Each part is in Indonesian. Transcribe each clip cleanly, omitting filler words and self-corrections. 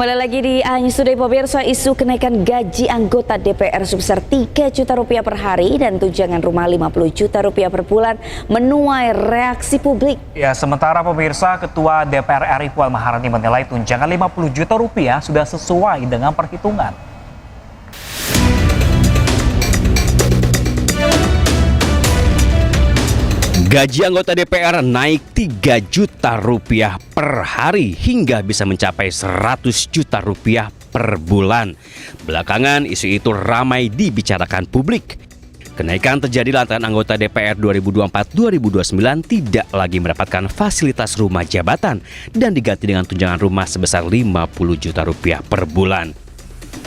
Kembali lagi di News Today pemirsa, isu kenaikan gaji anggota DPR sebesar 3 juta rupiah per hari dan tunjangan rumah 50 juta rupiah per bulan menuai reaksi publik. Ya, sementara pemirsa, Ketua DPR RI Puan Maharani menilai tunjangan 50 juta rupiah sudah sesuai dengan perhitungan. Gaji anggota DPR naik 3 juta rupiah per hari hingga bisa mencapai 100 juta rupiah per bulan. Belakangan isu itu ramai dibicarakan publik. Kenaikan terjadi lantaran anggota DPR 2024-2029 tidak lagi mendapatkan fasilitas rumah jabatan dan diganti dengan tunjangan rumah sebesar 50 juta rupiah per bulan.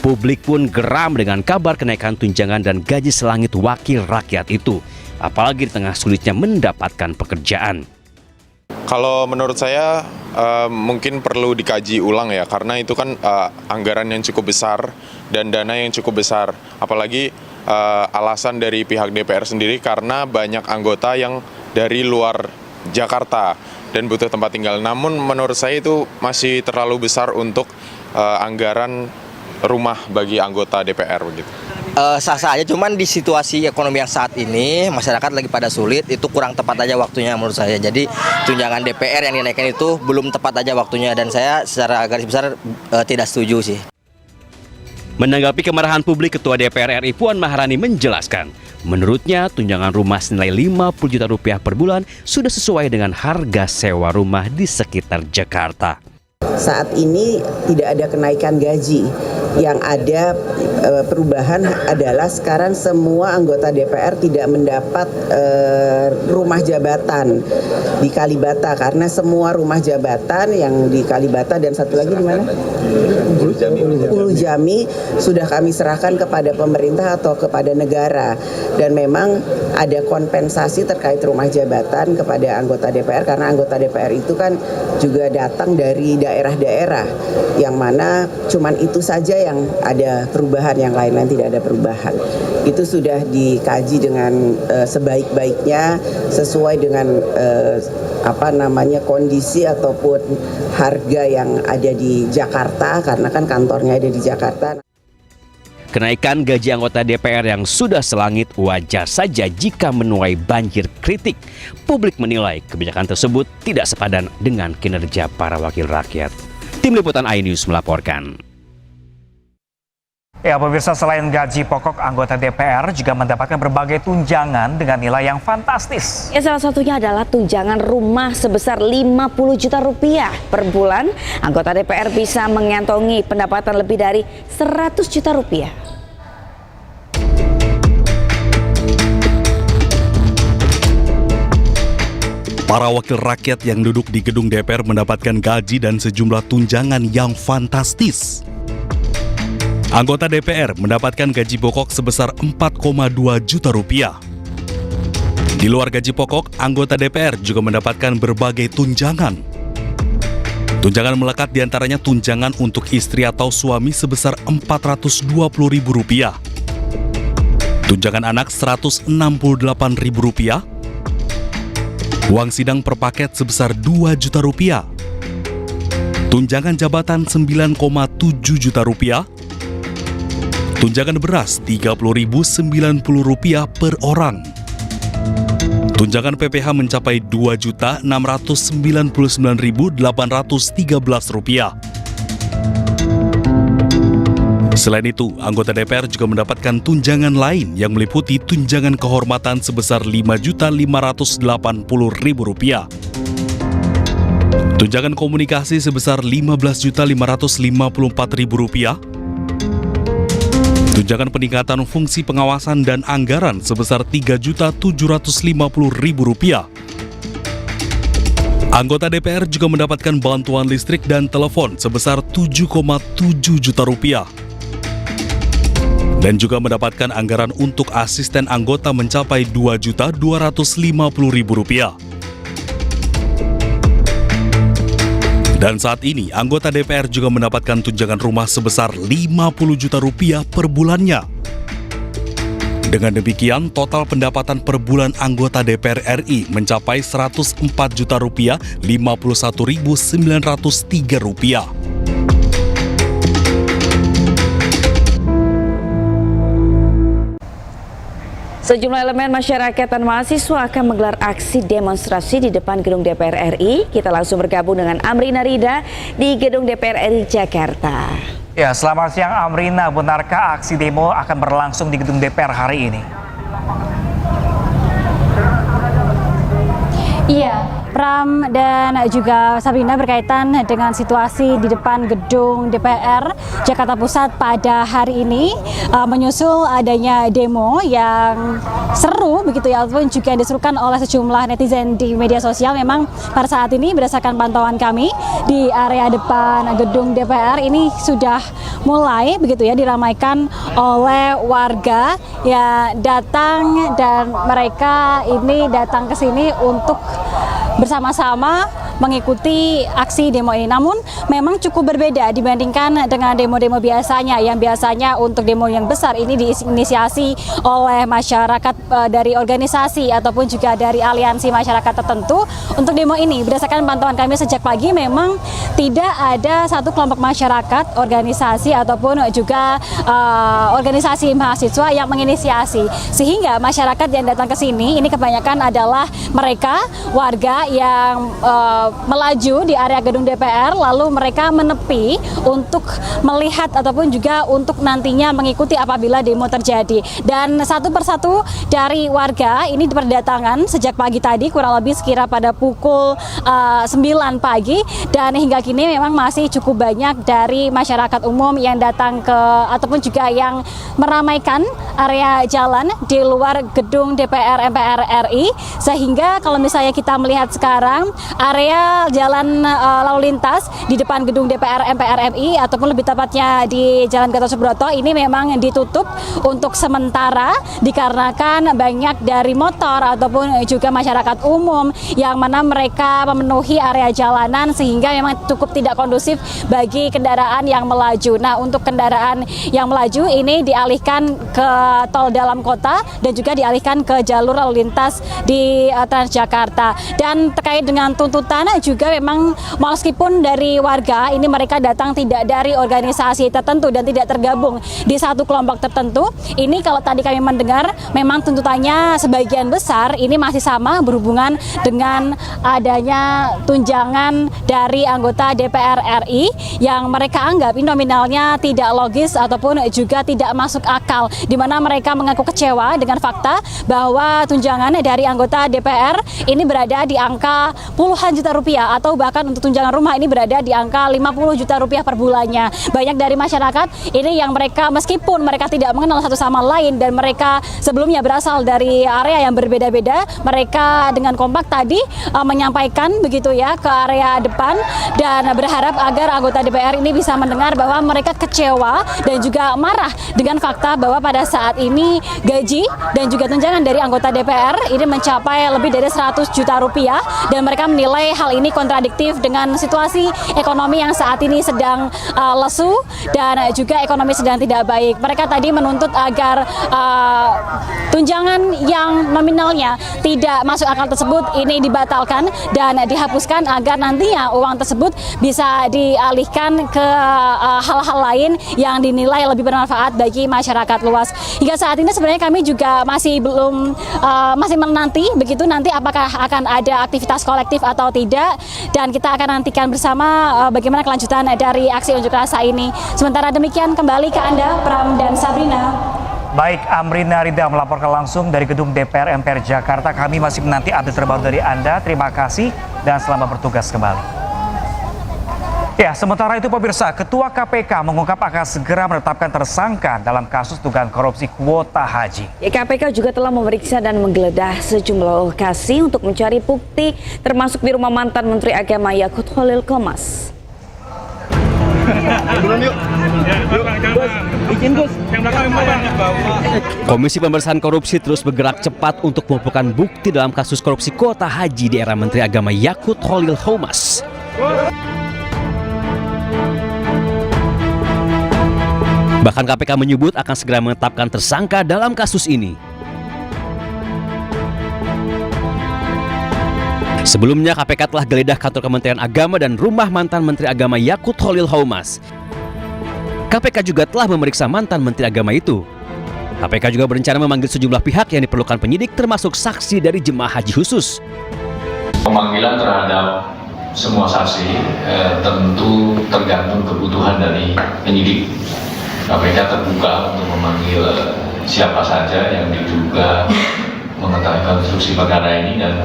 Publik pun geram dengan kabar kenaikan tunjangan dan gaji selangit wakil rakyat itu, apalagi di tengah sulitnya mendapatkan pekerjaan. Kalau menurut saya mungkin perlu dikaji ulang ya, karena itu kan anggaran yang cukup besar dan dana yang cukup besar. Apalagi alasan dari pihak DPR sendiri karena banyak anggota yang dari luar Jakarta dan butuh tempat tinggal. Namun menurut saya itu masih terlalu besar untuk anggaran rumah bagi anggota DPR begitu. Sah-sah aja, cuman di situasi ekonomi yang saat ini masyarakat lagi pada sulit, itu kurang tepat aja waktunya menurut saya. Jadi tunjangan DPR yang dinaikkan itu belum tepat aja waktunya dan saya secara garis besar tidak setuju sih. Menanggapi kemarahan publik, Ketua DPR RI Puan Maharani menjelaskan, menurutnya tunjangan rumah senilai 50 juta rupiah per bulan sudah sesuai dengan harga sewa rumah di sekitar Jakarta. Saat ini tidak ada kenaikan gaji. Yang ada perubahan adalah sekarang semua anggota DPR tidak mendapat rumah jabatan di Kalibata, karena semua rumah jabatan yang di Kalibata dan satu lagi di mana? Ulu Jami sudah kami serahkan kepada pemerintah atau kepada negara, dan memang ada kompensasi terkait rumah jabatan kepada anggota DPR karena anggota DPR itu kan juga datang dari daerah-daerah yang mana cuman itu saja yang ada perubahan, yang lain-lain tidak ada perubahan. Itu sudah dikaji dengan sebaik-baiknya sesuai dengan kondisi ataupun harga yang ada di Jakarta karena kan kantornya ada di Jakarta. Kenaikan gaji anggota DPR yang sudah selangit wajar saja jika menuai banjir kritik. Publik menilai kebijakan tersebut tidak sepadan dengan kinerja para wakil rakyat. Tim Liputan iNews melaporkan. Ya, pemirsa, selain gaji pokok, anggota DPR juga mendapatkan berbagai tunjangan dengan nilai yang fantastis. Ya, salah satunya adalah tunjangan rumah sebesar 50 juta rupiah per bulan. Anggota DPR bisa mengantongi pendapatan lebih dari 100 juta rupiah. Para wakil rakyat yang duduk di gedung DPR mendapatkan gaji dan sejumlah tunjangan yang fantastis. Anggota DPR mendapatkan gaji pokok sebesar 4,2 juta rupiah. Di luar gaji pokok, anggota DPR juga mendapatkan berbagai tunjangan. Tunjangan melekat diantaranya tunjangan untuk istri atau suami sebesar Rp420.000, tunjangan anak Rp168.000, uang sidang per paket sebesar Rp2 juta, tunjangan jabatan Rp9,7 juta, tunjangan beras Rp30.090 per orang. Tunjangan PPH mencapai Rp2.699.813. Selain itu, anggota DPR juga mendapatkan tunjangan lain yang meliputi tunjangan kehormatan sebesar Rp5.880.000. Tunjangan komunikasi sebesar Rp15.554.000. Tunjangan peningkatan fungsi pengawasan dan anggaran sebesar Rp3.750.000. Anggota DPR juga mendapatkan bantuan listrik dan telepon sebesar Rp7,7 juta. Dan juga mendapatkan anggaran untuk asisten anggota mencapai Rp2.250.000. Dan saat ini, anggota DPR juga mendapatkan tunjangan rumah sebesar Rp50 juta per bulannya. Dengan demikian, total pendapatan per bulan anggota DPR RI mencapai Rp104.051.903. Sejumlah elemen masyarakat dan mahasiswa akan menggelar aksi demonstrasi di depan gedung DPR RI. Kita langsung bergabung dengan Amrina Rida di gedung DPR RI Jakarta. Ya, selamat siang Amrina. Benarkah aksi demo akan berlangsung di gedung DPR hari ini? Iya, Pram dan juga Sabrina, berkaitan dengan situasi di depan gedung DPR Jakarta Pusat pada hari ini menyusul adanya demo yang seru begitu ya, ataupun juga diserukan oleh sejumlah netizen di media sosial. Memang pada saat ini berdasarkan pantauan kami di area depan gedung DPR ini sudah mulai begitu ya diramaikan oleh warga yang datang, dan mereka ini datang ke sini untuk bersama-sama mengikuti aksi demo ini. Namun memang cukup berbeda dibandingkan dengan demo-demo biasanya, yang biasanya untuk demo yang besar ini diinisiasi oleh masyarakat dari organisasi ataupun juga dari aliansi masyarakat tertentu. Untuk demo ini berdasarkan pantauan kami sejak pagi memang tidak ada satu kelompok masyarakat, organisasi ataupun juga organisasi mahasiswa yang menginisiasi, sehingga masyarakat yang datang ke sini ini kebanyakan adalah mereka warga yang melaju di area gedung DPR, lalu mereka menepi untuk melihat ataupun juga untuk nantinya mengikuti apabila demo terjadi. Dan satu persatu dari warga ini berdatangan sejak pagi tadi, kurang lebih sekira pada pukul 9 pagi, dan hingga kini memang masih cukup banyak dari masyarakat umum yang datang ke ataupun juga yang meramaikan area jalan di luar gedung DPR MPR RI, sehingga kalau misalnya kita melihat sekarang area jalan lalu lintas di depan gedung DPR MPR RI ataupun lebih tepatnya di Jalan Gatot Subroto ini memang ditutup untuk sementara dikarenakan banyak dari motor ataupun juga masyarakat umum yang mana mereka memenuhi area jalanan, sehingga memang cukup tidak kondusif bagi kendaraan yang melaju. Nah, untuk kendaraan yang melaju ini dialihkan ke tol dalam kota dan juga dialihkan ke jalur lalu lintas di Transjakarta. Dan terkait dengan tuntutan juga memang meskipun dari warga ini mereka datang tidak dari organisasi tertentu dan tidak tergabung di satu kelompok tertentu, ini kalau tadi kami mendengar memang tuntutannya sebagian besar ini masih sama berhubungan dengan adanya tunjangan dari anggota DPR RI yang mereka anggap nominalnya tidak logis ataupun juga tidak masuk akal, di mana mereka mengaku kecewa dengan fakta bahwa tunjangan dari anggota DPR ini berada di angka puluhan juta rupiah, atau bahkan untuk tunjangan rumah ini berada di angka 50 juta rupiah per bulannya. Banyak dari masyarakat ini yang mereka meskipun mereka tidak mengenal satu sama lain dan mereka sebelumnya berasal dari area yang berbeda-beda, mereka dengan kompak tadi menyampaikan begitu ya ke area depan dan berharap agar anggota DPR ini bisa mendengar bahwa mereka kecewa dan juga marah dengan fakta bahwa pada saat ini gaji dan juga tunjangan dari anggota DPR ini mencapai lebih dari 100 juta rupiah, dan mereka menilai hal ini kontradiktif dengan situasi ekonomi yang saat ini sedang lesu dan juga ekonomi sedang tidak baik. Mereka tadi menuntut agar tunjangan yang nominalnya tidak masuk akal tersebut ini dibatalkan dan dihapuskan agar nantinya uang tersebut bisa dialihkan ke hal-hal lain yang dinilai lebih bermanfaat bagi masyarakat luas. Hingga saat ini sebenarnya kami juga masih menanti begitu nanti apakah akan ada aktivitas kolektif atau tidak, dan kita akan nantikan bersama bagaimana kelanjutan dari aksi unjuk rasa ini. Sementara demikian kembali ke Anda Pram dan Sabrina. Baik, Amrina Rida melaporkan langsung dari gedung DPR MPR Jakarta. Kami masih menanti update terbaru dari Anda. Terima kasih dan selamat bertugas kembali. Ya, sementara itu pemirsa, Ketua KPK mengungkap akan segera menetapkan tersangka dalam kasus dugaan korupsi kuota haji. KPK juga telah memeriksa dan menggeledah sejumlah lokasi untuk mencari bukti, termasuk di rumah mantan Menteri Agama Yakut Khalil Qomas. Komisi Pemberantasan Korupsi terus bergerak cepat untuk mengumpulkan bukti dalam kasus korupsi kuota haji di era Menteri Agama Yakut Khalil Qomas. Bahkan KPK menyebut akan segera menetapkan tersangka dalam kasus ini. Sebelumnya KPK telah geledah kantor Kementerian Agama dan rumah mantan Menteri Agama Yakut Khalil Qomas. KPK juga telah memeriksa mantan Menteri Agama itu. KPK juga berencana memanggil sejumlah pihak yang diperlukan penyidik termasuk saksi dari jemaah haji khusus. Pemanggilan terhadap semua saksi tentu tergantung kebutuhan dari penyidik. KPK terbuka untuk memanggil siapa saja yang diduga mengetahui konstruksi perkara ini dan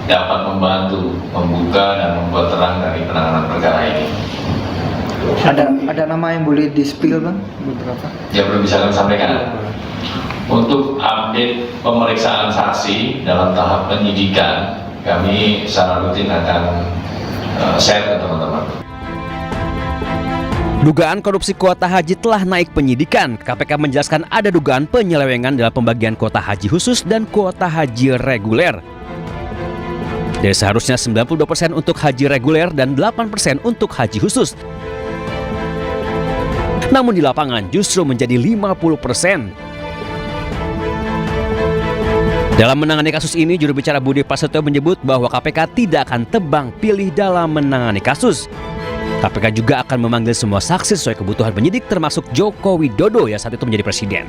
dapat membantu membuka dan membuat terang dari penanganan perkara ini. Ada nama yang boleh di-spill, Bang? Beberapa? Ya, belum bisa kami sampaikan. Untuk update pemeriksaan saksi dalam tahap penyidikan, kami secara rutin akan share ke teman-teman. Dugaan korupsi kuota haji telah naik penyidikan. KPK menjelaskan ada dugaan penyelewengan dalam pembagian kuota haji khusus dan kuota haji reguler. Dari seharusnya 92% untuk haji reguler dan 8% untuk haji khusus. Namun di lapangan justru menjadi 50%. Dalam menangani kasus ini, juru bicara Budi Prasetyo menyebut bahwa KPK tidak akan tebang pilih dalam menangani kasus. KPK juga akan memanggil semua saksi sesuai kebutuhan penyidik termasuk Joko Widodo yang saat itu menjadi presiden.